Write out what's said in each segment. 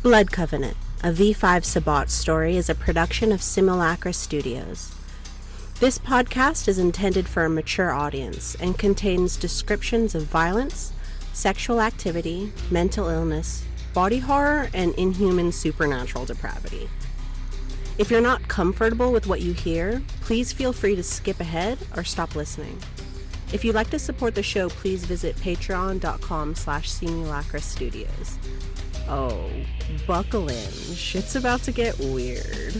Blood Covenant, a V5 Sabbat story, is a production of Simulacra Studios. This podcast is intended for a mature audience and contains descriptions of violence, sexual activity, mental illness, body horror, and inhuman supernatural depravity. If you're not comfortable with what you hear, please feel free to skip ahead or stop listening. If you'd like to support the show, please visit patreon.com/Simulacra Studios. Oh, buckle in. Shit's about to get weird.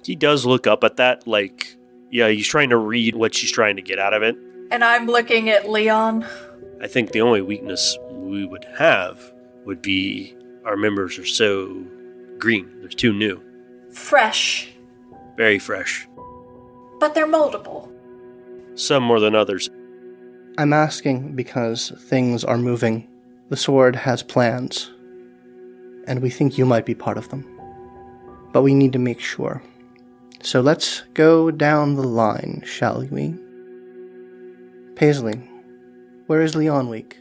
He does look up at that, like, yeah, he's trying to read what she's trying to get out of it. And I'm looking at Leon. I think the only weakness we would have would be our members are so green. They're too new. Fresh. Very fresh. But they're moldable. Some more than others. I'm asking because things are moving. The sword has plans, and we think you might be part of them. But we need to make sure. So let's go down the line, shall we? Payslee, where is Leon weak?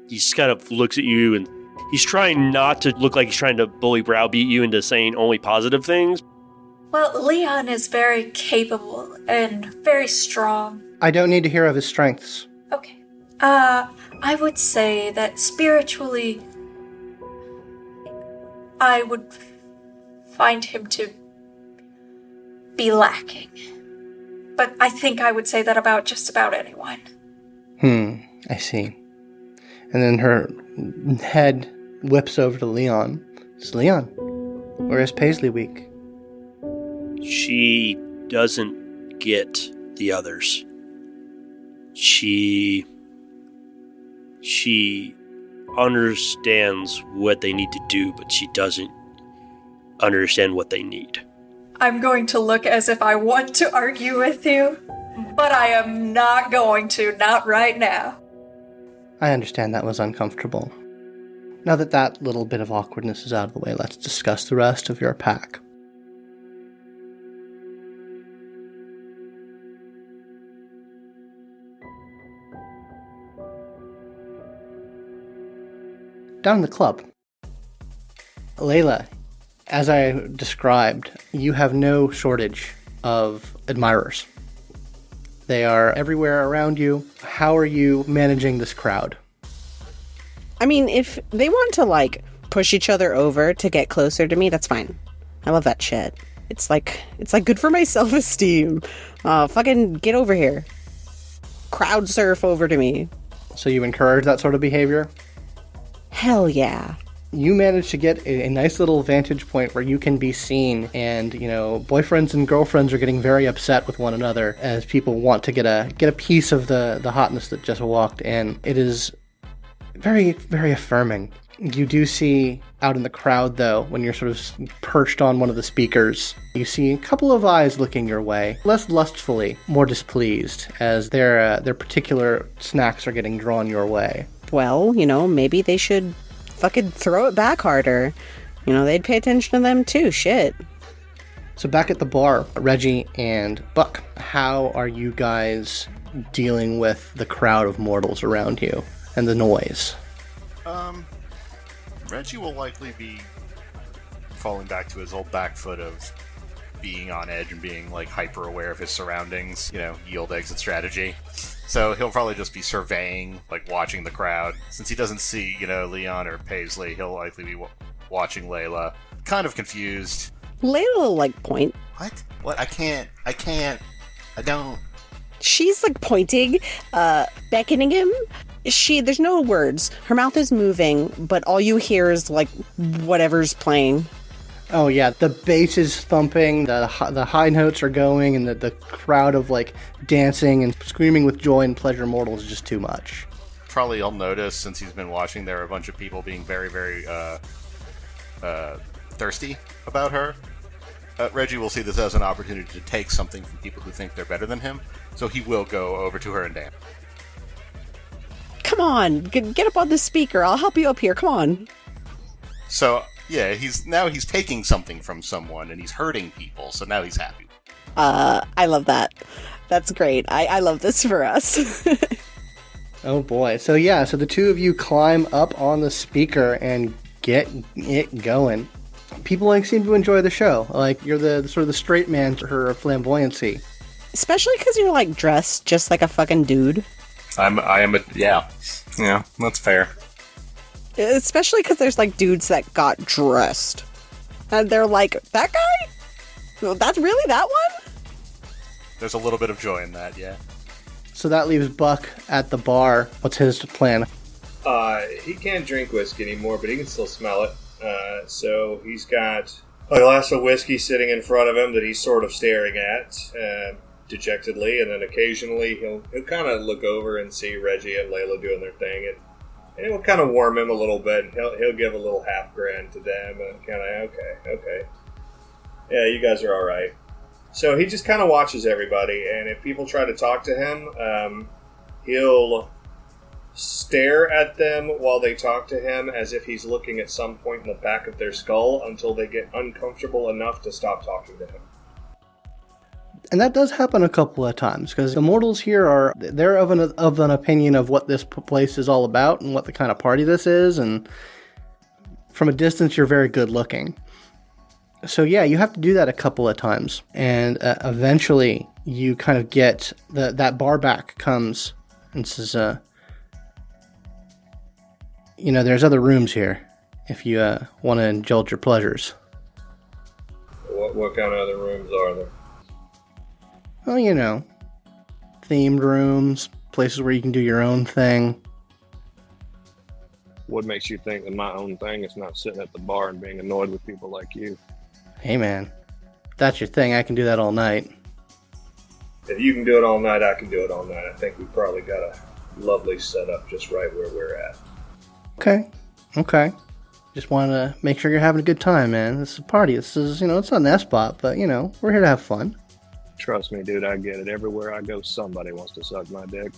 He just kind of looks at you, and he's trying not to look like he's trying to bully browbeat you into saying only positive things. Well, Leon is very capable and very strong. I don't need to hear of his strengths. Okay. I would say that spiritually, I would find him to be lacking. But I think I would say that about just about anyone. I see. And then her head whips over to Leon. It's Leon, where is Payslee weak? She doesn't get the others. She understands what they need to do, but she doesn't understand what they need. I'm going to look as if I want to argue with you, but I am not going to, not right now. I understand that was uncomfortable. Now that that little bit of awkwardness is out of the way, let's discuss the rest of your pack. Down in the club, Layla, as I described, you have no shortage of admirers. They are everywhere around you. How are you managing this crowd? I mean, if they want to, push each other over to get closer to me, that's fine. I love that shit. It's like good for my self-esteem. Fucking get over here. Crowd surf over to me. So you encourage that sort of behavior? Hell yeah. You manage to get a nice little vantage point where you can be seen, and, boyfriends and girlfriends are getting very upset with one another as people want to get a piece of the hotness that just walked in. It is very, very affirming. You do see out in the crowd, though, when you're sort of perched on one of the speakers, you see a couple of eyes looking your way, less lustfully, more displeased, as their particular snacks are getting drawn your way. Well, maybe they should fucking throw it back harder. They'd pay attention to them too, shit. So back at the bar, Reggie and Buck, how are you guys dealing with the crowd of mortals around you and the noise? Reggie will likely be falling back to his old back foot of being on edge and being, hyper aware of his surroundings, yield exit strategy. So he'll probably just be surveying, watching the crowd. Since he doesn't see, Leon or Payslee, he'll likely be watching Layla. Kind of confused. Layla will, point. What? I can't. I don't. She's, pointing, beckoning him. There's no words. Her mouth is moving, but all you hear is, whatever's playing. Oh yeah, the bass is thumping, the high notes are going, and the crowd of dancing and screaming with joy and pleasure mortal is just too much. Probably you'll notice, since he's been watching, there are a bunch of people being very, very thirsty about her. Reggie will see this as an opportunity to take something from people who think they're better than him, so he will go over to her and dance. Come on, get up on the speaker. I'll help you up here. Come on. So, yeah, he's taking something from someone, and he's hurting people, so now he's happy. I love that. That's great. I love this for us. Oh boy. So yeah, so the two of you climb up on the speaker and get it going. People seem to enjoy the show. You're the sort of the straight man to her flamboyancy. Especially because you're dressed just like a fucking dude. Yeah, that's fair. Especially because there's dudes that got dressed. And they're like, that guy? That's really that one? There's a little bit of joy in that, yeah. So that leaves Buck at the bar. What's his plan? He can't drink whiskey anymore, but he can still smell it. So he's got a glass of whiskey sitting in front of him that he's sort of staring at dejectedly, and then occasionally he'll kind of look over and see Reggie and Layla doing their thing, and it will kind of warm him a little bit. And he'll give a little half grin to them, and kind of okay, yeah, you guys are all right. So he just kind of watches everybody, and if people try to talk to him, he'll stare at them while they talk to him as if he's looking at some point in the back of their skull until they get uncomfortable enough to stop talking to him. And that does happen a couple of times, because the mortals here they're of an opinion of what this place is all about and what the kind of party this is, and from a distance you're very good looking. So yeah, you have to do that a couple of times, and eventually you kind of get that bar back comes and says, there's other rooms here if you want to indulge your pleasures. What kind of other rooms are there? Well, themed rooms, places where you can do your own thing. What makes you think that my own thing is not sitting at the bar and being annoyed with people like you? Hey man, if that's your thing, I can do that all night. If you can do it all night, I can do it all night. I think we probably got a lovely setup just right where we're at. Okay. Just want to make sure you're having a good time, man. This is a party. This is, it's not an S-spot, but, we're here to have fun. Trust me, dude, I get it. Everywhere I go, somebody wants to suck my dick.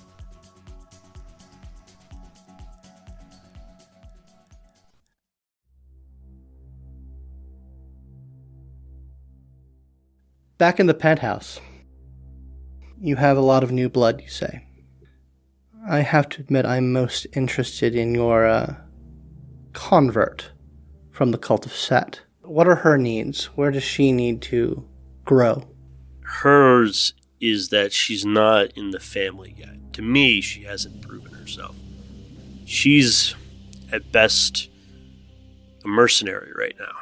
Back in the penthouse, you have a lot of new blood, you say. I have to admit I'm most interested in your convert from the cult of Set. What are her needs? Where does she need to grow? Hers is that she's not in the family yet. To me, she hasn't proven herself. She's, at best, a mercenary right now.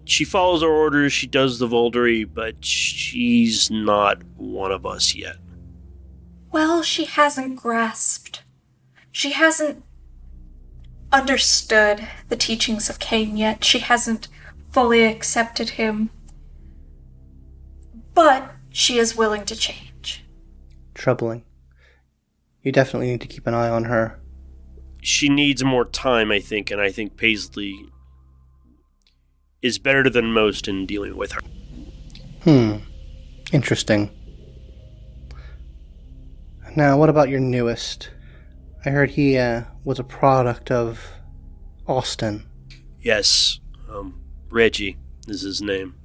She follows our orders, she does the Voldery, but she's not one of us yet. Well, she hasn't grasped. She hasn't understood the teachings of Cain yet. She hasn't fully accepted him. But she is willing to change. Troubling. You definitely need to keep an eye on her. She needs more time, I think, and I think Payslee is better than most in dealing with her. Interesting. Now, what about your newest? I heard he was a product of Austin. Yes, Reggie is his name.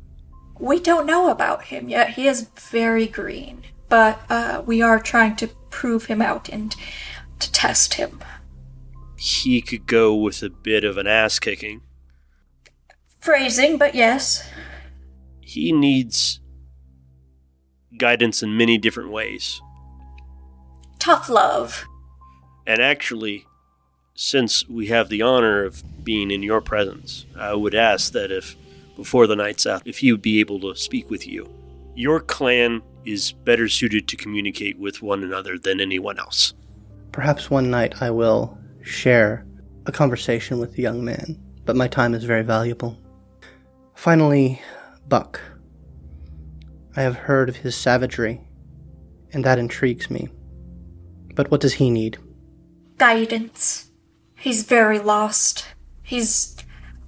We don't know about him yet. He is very green, but we are trying to prove him out and to test him. He could go with a bit of an ass-kicking. Phrasing, but yes. He needs guidance in many different ways. Tough love. And actually, since we have the honor of being in your presence, I would ask that if, before the night's out, if he would be able to speak with you. Your clan is better suited to communicate with one another than anyone else. Perhaps one night I will share a conversation with the young man, but my time is very valuable. Finally, Buck. I have heard of his savagery, and that intrigues me. But what does he need? Guidance. He's very lost. He's,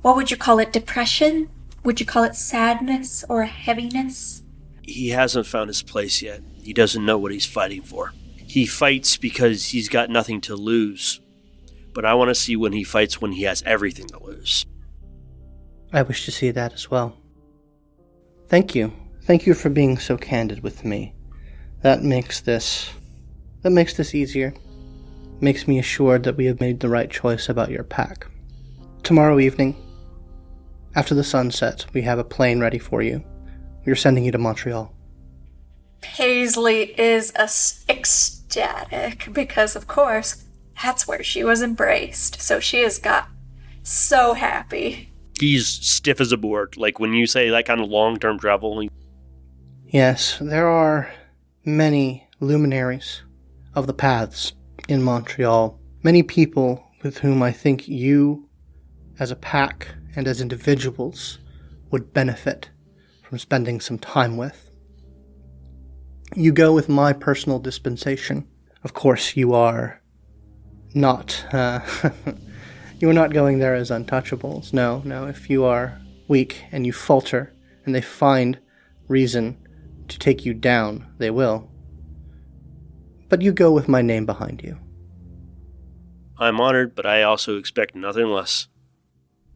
what would you call it, depression? Would you call it sadness or heaviness? He hasn't found his place yet. He doesn't know what he's fighting for. He fights because he's got nothing to lose. but I want to see when he fights when he has everything to lose. I wish to see that as well. Thank you. Thank you for being so candid with me. That makes this easier. Makes me assured that we have made the right choice about your pack. Tomorrow evening, after the sun sets, we have a plane ready for you. We're sending you to Montreal. Payslee is ecstatic because, of course, that's where she was embraced. So she has got so happy. He's stiff as a board. Like when you say that kind of long-term travel. Yes, there are many luminaries of the paths in Montreal. Many people with whom I think you, as a pack and as individuals, would benefit from spending some time with. You go with my personal dispensation. Of course, you are not, you are not going there as untouchables. No, if you are weak and you falter and they find reason to take you down, they will. But you go with my name behind you. I'm honored, but I also expect nothing less.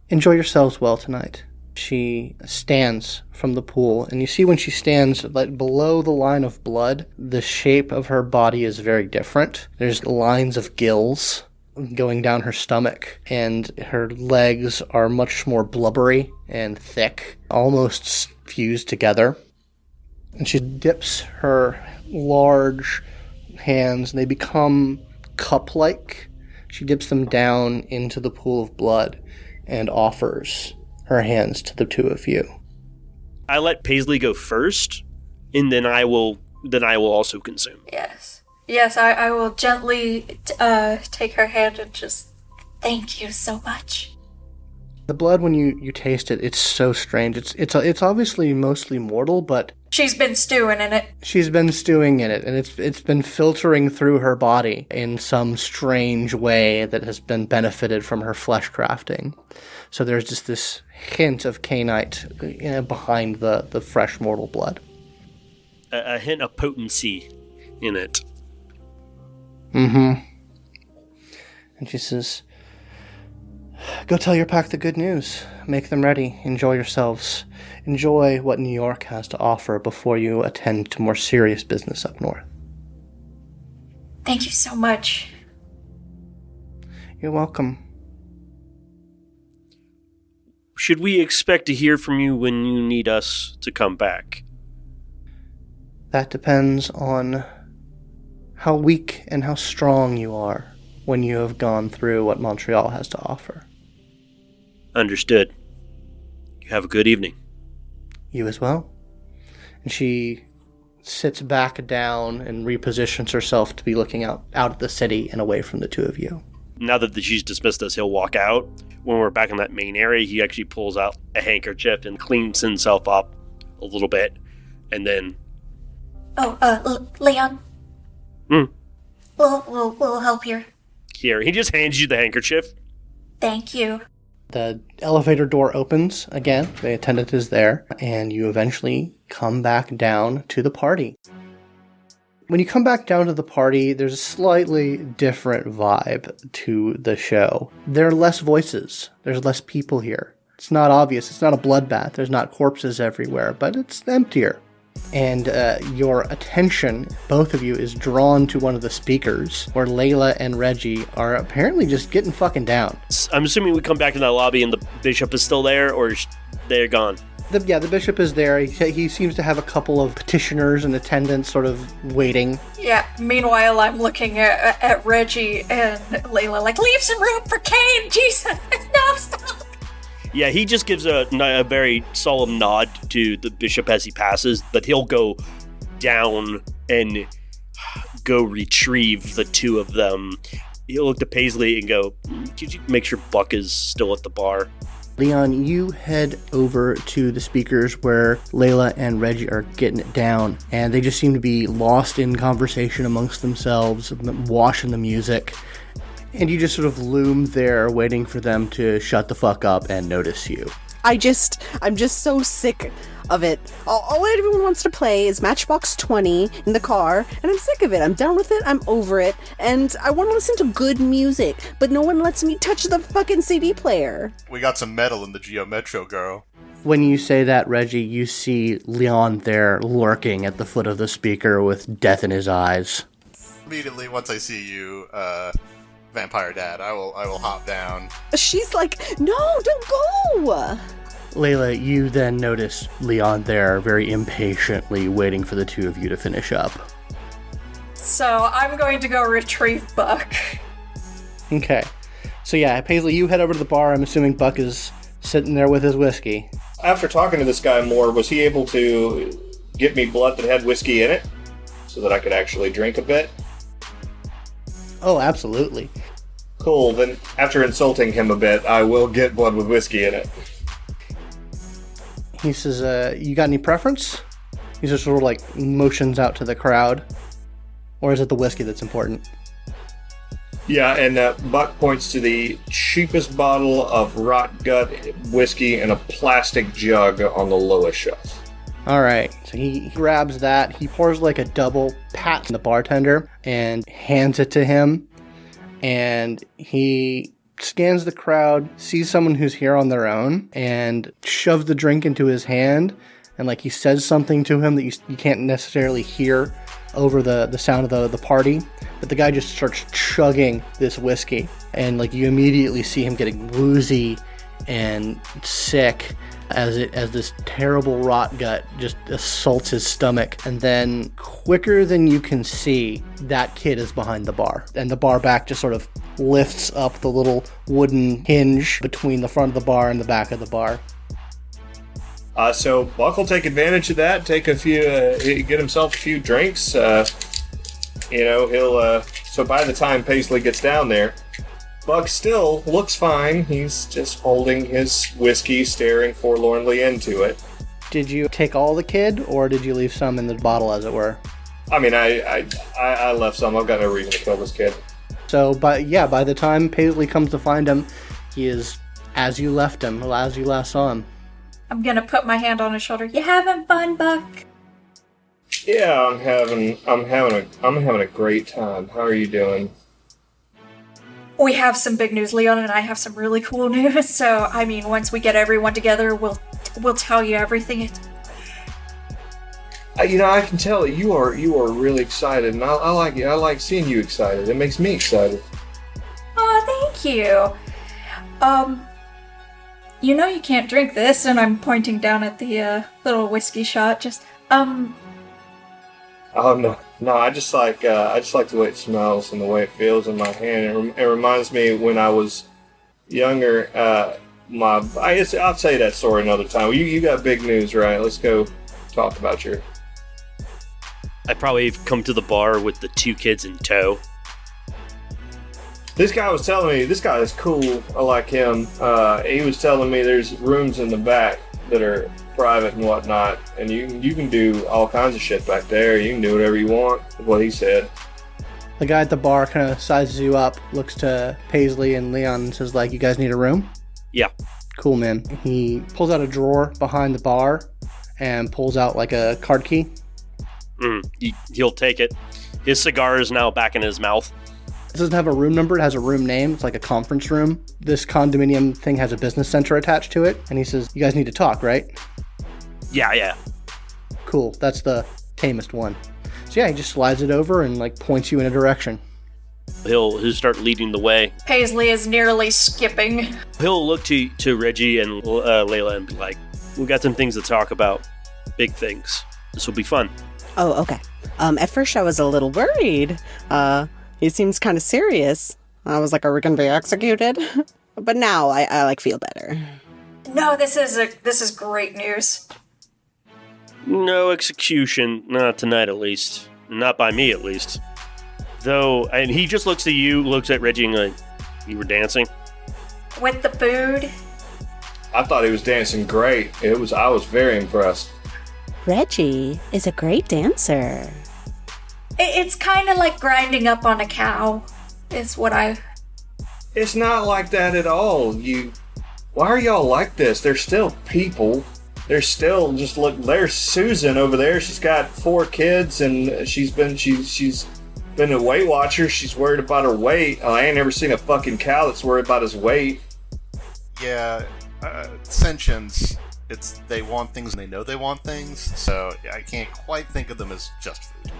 Enjoy yourselves well tonight. She stands from the pool, and you see when she stands like below the line of blood, the shape of her body is very different. There's lines of gills going down her stomach, and her legs are much more blubbery and thick, almost fused together. And she dips her large hands, and they become cup-like. She dips them down into the pool of blood and offers her hands to the two of you. I let Payslee go first, and then I will also consume. Yes, I will gently take her hand and just thank you so much. The blood, when you taste it, it's so strange. It's obviously mostly mortal, but she's been stewing in it. She's been stewing in it, and it's been filtering through her body in some strange way that has been benefited from her flesh crafting. So there's just this hint of Cainite behind the fresh mortal blood. A hint of potency in it. Mm-hmm. And she says, "Go tell your pack the good news. Make them ready. Enjoy yourselves. Enjoy what New York has to offer before you attend to more serious business up north." Thank you so much. You're welcome. Should we expect to hear from you when you need us to come back? That depends on how weak and how strong you are when you have gone through what Montreal has to offer. Understood. You have a good evening. You as well. And she sits back down and repositions herself to be looking out at the city and away from the two of you. Now that she's dismissed us, he'll walk out. When we're back in that main area, he actually pulls out a handkerchief and cleans himself up a little bit, and then... Leon? We'll help you. Here, he just hands you the handkerchief. Thank you. The elevator door opens again, the attendant is there, and you eventually come back down to the party. When you come back down to the party, there's a slightly different vibe to the show. There are less voices. There's less people here. It's not obvious. It's not a bloodbath. There's not corpses everywhere, but it's emptier. And your attention, both of you, is drawn to one of the speakers, where Layla and Reggie are apparently just getting fucking down. I'm assuming we come back to that lobby and the bishop is still there, or they're gone? The bishop is there. He seems to have a couple of petitioners and attendants sort of waiting. Yeah, meanwhile, I'm looking at Reggie and Layla like, leave some room for Cain, Jesus! No, stop! Yeah, he just gives a very solemn nod to the bishop as he passes, but he'll go down and go retrieve the two of them. He'll look to Payslee and go, could you make sure Buck is still at the bar? Leon, you head over to the speakers where Layla and Reggie are getting it down, and they just seem to be lost in conversation amongst themselves, washing the music. And you just sort of loom there waiting for them to shut the fuck up and notice you. I'm just so sick of it. All everyone wants to play is Matchbox 20 in the car, and I'm sick of it. I'm done with it. I'm over it. And I want to listen to good music, but no one lets me touch the fucking CD player. We got some metal in the Geo Metro, girl. When you say that, Reggie, you see Leon there lurking at the foot of the speaker with death in his eyes. Immediately, once I see you, Vampire Dad, I will hop down. She's like, no, don't go! Layla, you then notice Leon there very impatiently waiting for the two of you to finish up. So I'm going to go retrieve Buck. Okay. So yeah, Payslee, you head over to the bar. I'm assuming Buck is sitting there with his whiskey. After talking to this guy more, was he able to get me blood that had whiskey in it so that I could actually drink a bit? Oh, absolutely. Cool, then after insulting him a bit, I will get blood with whiskey in it. He says, you got any preference? He just sort of like motions out to the crowd. Or is it the whiskey that's important? Yeah, and Buck points to the cheapest bottle of rot gut whiskey in a plastic jug on the lowest shelf. Alright, so he grabs that, he pours like a double, pats the bartender, and hands it to him. And he scans the crowd, sees someone who's here on their own, and shoves the drink into his hand. And like he says something to him that you can't necessarily hear over the sound of the party. But the guy just starts chugging this whiskey. And like you immediately see him getting woozy and sick as this terrible rot gut just assaults his stomach. And then quicker than you can see, that kid is behind the bar. And the bar back just sort of lifts up the little wooden hinge between the front of the bar and the back of the bar. So Buck will take advantage of that, take a few, get himself a few drinks. He'll, so by the time Payslee gets down there, Buck still looks fine. He's just holding his whiskey, staring forlornly into it. Did you take all the kid, or did you leave some in the bottle, as it were? I mean, I left some. I've got no reason to kill this kid. So, by the time Payslee comes to find him, he is as you left him, as you last saw him. I'm gonna put my hand on his shoulder. You having fun, Buck? Yeah, I'm having a great time. How are you doing? We have some big news. Leon and I have some really cool news. So, I mean, once we get everyone together, we'll tell you everything. I can tell you are really excited, and I like it. I like seeing you excited. It makes me excited. Oh, thank you. You can't drink this, and I'm pointing down at the little whiskey shot. Oh no! I just like the way it smells and the way it feels in my hand. It reminds me when I was younger. I'll tell you that story another time. You got big news, right? Let's go talk about your. I probably come to the bar with the two kids in tow. This guy was telling me this guy is cool. I like him. He was telling me there's rooms in the back that are private and whatnot, and you can do all kinds of shit back there. You can do whatever you want. Is what he said. The guy at the bar kind of sizes you up, looks to Payslee and Leon and says, like, you guys need a room? Yeah. Cool, man. He pulls out a drawer behind the bar and pulls out like a card key. He'll take it. His cigar is now back in his mouth. It doesn't have a room number, it has a room name. It's like a conference room. This condominium thing has a business center attached to it. And he says, you guys need to talk, right? Yeah. Cool, that's the tamest one. So yeah, he just slides it over and like points you in a direction. He'll start leading the way. Paisley is nearly skipping. He'll look to Reggie and Layla and be like, we've got some things to talk about. Big things. This will be fun. Oh, okay. At first I was a little worried. He seems kind of serious. I was like, are we going to be executed? But now I feel better. No, this is great news. No execution, not tonight at least. Not by me at least. Though, and he just looks at you, looks at Reggie and like, you were dancing? With the food? I thought he was dancing great. I was very impressed. Reggie is a great dancer. It's kind of like grinding up on a cow, is what I... It's not like that at all. why are y'all like this? They're still people. They're still just look. There's Susan over there. She's got 4 kids, and she's been a Weight Watcher. She's worried about her weight. I ain't never seen a fucking cow that's worried about his weight. Yeah, sentience. They want things and they know they want things, so I can't quite think of them as just food.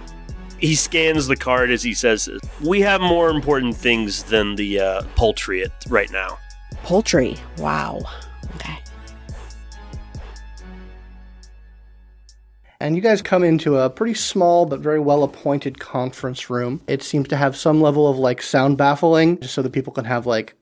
He scans the card as he says, "We have more important things than the poultry right now." Poultry. Wow. Okay. And you guys come into a pretty small but very well-appointed conference room. It seems to have some level of, like, sound baffling, just so that people can have, like,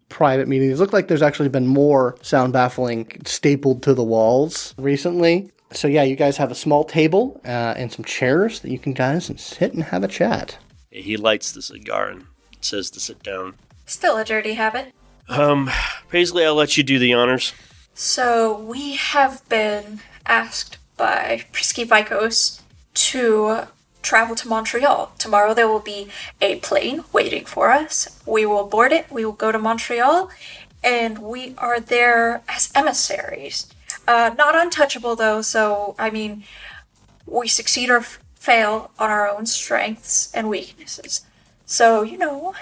private meetings. It looks like there's actually been more sound baffling stapled to the walls recently. So yeah, you guys have a small table and some chairs that you can guys sit and have a chat. He lights the cigar and says to sit down. Still a dirty habit. Payslee, I'll let you do the honors. So we have been asked by Priscus Vykos to travel to Montreal. Tomorrow there will be a plane waiting for us. We will board it, we will go to Montreal, and we are there as emissaries. Not untouchable though, so, I mean, we succeed or fail on our own strengths and weaknesses. So, you know.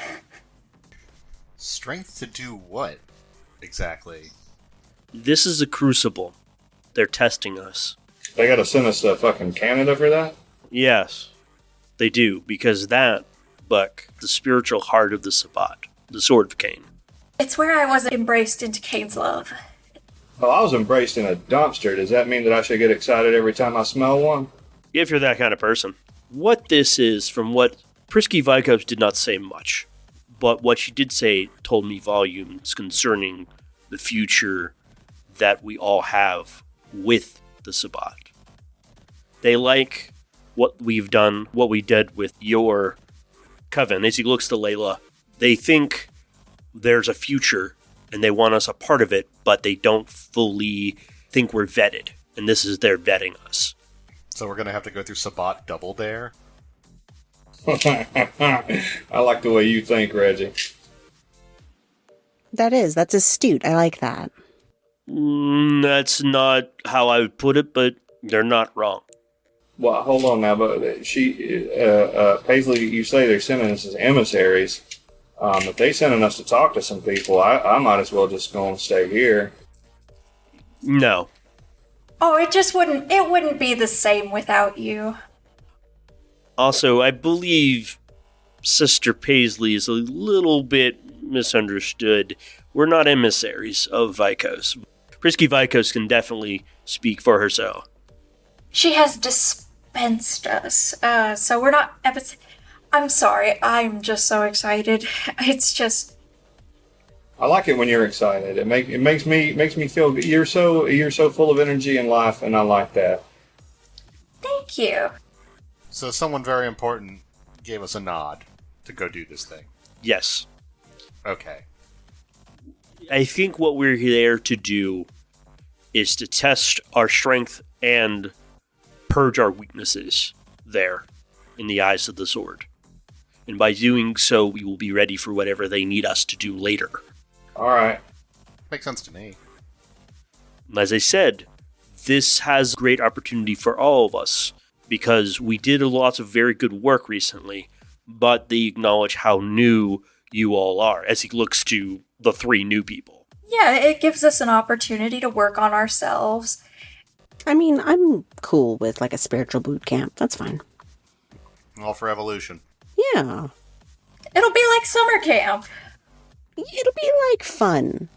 Strength to do what, exactly? This is a crucible. They're testing us. They gotta send us to fucking Canada for that? Yes, they do, because that, Buck, the spiritual heart of the Sabbat, the Sword of Cain. It's where I was embraced into Cain's love. Oh, I was embraced in a dumpster. Does that mean that I should get excited every time I smell one? If you're that kind of person. What this is, from what Priscus Vykos did not say much, but what she did say told me volumes concerning the future that we all have with the Sabbat. They like what we've done, what we did with your coven. As he looks to Layla, they think there's a future and they want us a part of it, but they don't fully think we're vetted. And this is their vetting us. So we're going to have to go through Sabbat Double Dare? I like the way you think, Reggie. That's astute. I like that. That's not how I would put it, but they're not wrong. Well, hold on now, but Payslee, you say they're sending us as emissaries. If they sending us to talk to some people, I might as well just go and stay here. No. Oh, it wouldn't be the same without you. Also, I believe Sister Payslee is a little bit misunderstood. We're not emissaries of Vykos. Priscus Vykos can definitely speak for herself. She has dispensed us, so we're not I'm sorry, I'm just so excited. It's just... I like it when you're excited. It makes me feel good. You're so full of energy and life, and I like that. Thank you. So someone very important gave us a nod to go do this thing. Yes. Okay. I think what we're there to do is to test our strength and purge our weaknesses there in the eyes of the sword. And by doing so, we will be ready for whatever they need us to do later. All right. Makes sense to me. As I said, this has great opportunity for all of us because we did lots of very good work recently, but they acknowledge how new you all are as he looks to the 3 new people. Yeah, it gives us an opportunity to work on ourselves. I mean, I'm cool with like a spiritual boot camp. That's fine. All for evolution. Yeah. It'll be like summer camp. It'll be like fun.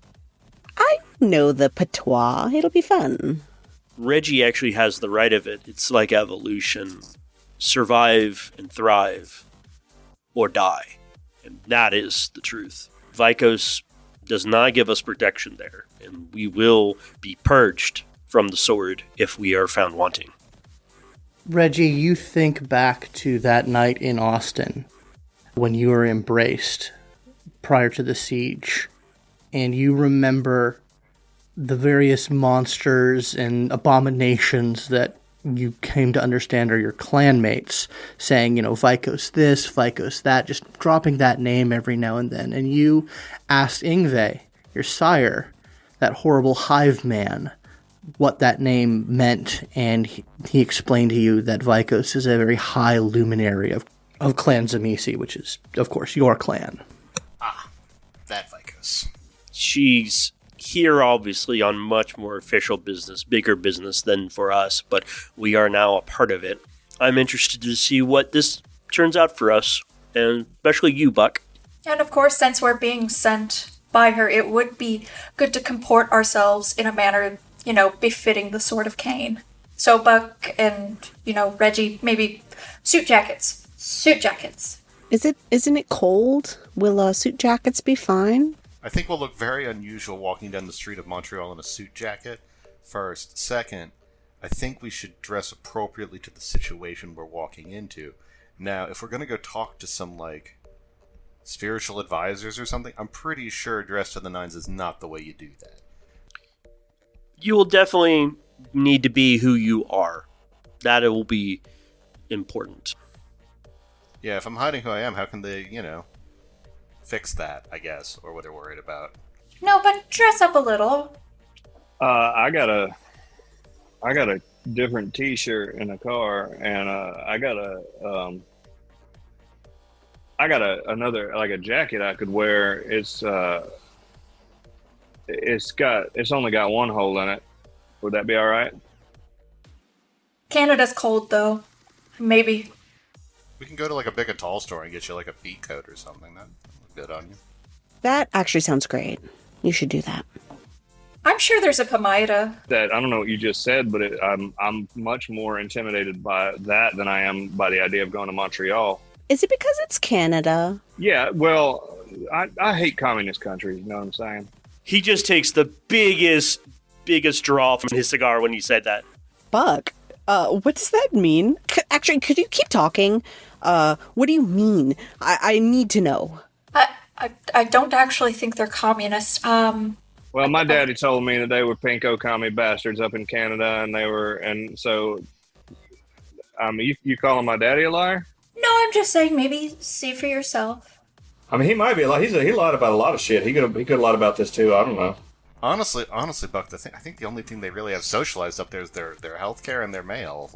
I know the patois. It'll be fun. Reggie actually has the right of it. It's like evolution. Survive and thrive, or die. And that is the truth. Vykos does not give us protection there, and we will be purged from the sword if we are found wanting. Reggie, you think back to that night in Austin when you were embraced prior to the siege, and you remember the various monsters and abominations that you came to understand are your clanmates, saying, Vykos this, Vykos that, just dropping that name every now and then. And you asked Yngve, your sire, that horrible hive man, what that name meant, and he explained to you that Vykos is a very high luminary of Clan Tzimisce, which is, of course, your clan. Ah, that Vykos. She's here, obviously, on much more official business, bigger business than for us, but we are now a part of it. I'm interested to see what this turns out for us, and especially you, Buck. And of course, since we're being sent by her, it would be good to comport ourselves in a manner, befitting the Sword of Cain. So Buck and, Reggie, maybe suit jackets. Suit jackets. Isn't it cold? Will suit jackets be fine? I think we'll look very unusual walking down the street of Montreal in a suit jacket, first. Second, I think we should dress appropriately to the situation we're walking into. Now, if we're going to go talk to some, spiritual advisors or something, I'm pretty sure dressed to the nines is not the way you do that. You will definitely need to be who you are. That will be important. Yeah, if I'm hiding who I am, how can they, fix that, I guess, or what they're worried about? No, but dress up a little. I got a different T-shirt in the car, and I got another a jacket I could wear. It's only got one hole in it. Would that be all right? Canada's cold though. Maybe. We can go to a big and tall store and get you a beat coat or something. That'd look good on you. That actually sounds great. You should do that. I'm sure there's a Pomaida. That I don't know what you just said, but I'm much more intimidated by that than I am by the idea of going to Montreal. Is it because it's Canada? Yeah, well, I hate communist countries, you know what I'm saying? He just takes the biggest draw from his cigar when you said that. Buck, what does that mean? Actually, could you keep talking? What do you mean? I need to know. I don't actually think they're communists. Well, my daddy told me that they were pinko commie bastards up in Canada, and so, you calling my daddy a liar? No, I'm just saying maybe see for yourself. I mean, he might be a lot. He lied about a lot of shit. He could lie about this too. I don't know. Honestly, Buck, I think the only thing they really have socialized up there is their healthcare and their mail.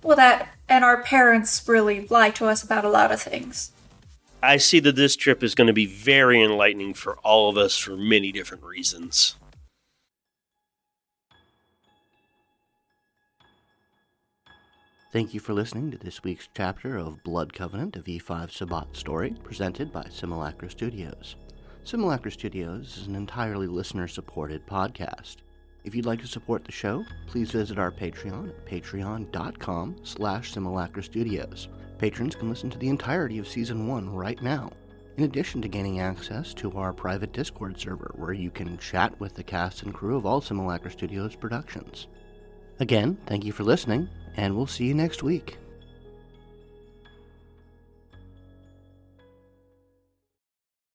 Well, that and our parents really lie to us about a lot of things. I see that this trip is going to be very enlightening for all of us for many different reasons. Thank you for listening to this week's chapter of Blood Covenant, a V5 Sabbat story, presented by Simulacra Studios. Simulacra Studios is an entirely listener-supported podcast. If you'd like to support the show, please visit our Patreon at patreon.com/Simulacra Studios. Patrons can listen to the entirety of Season 1 right now, in addition to gaining access to our private Discord server, where you can chat with the cast and crew of all Simulacra Studios productions. Again, thank you for listening, and we'll see you next week.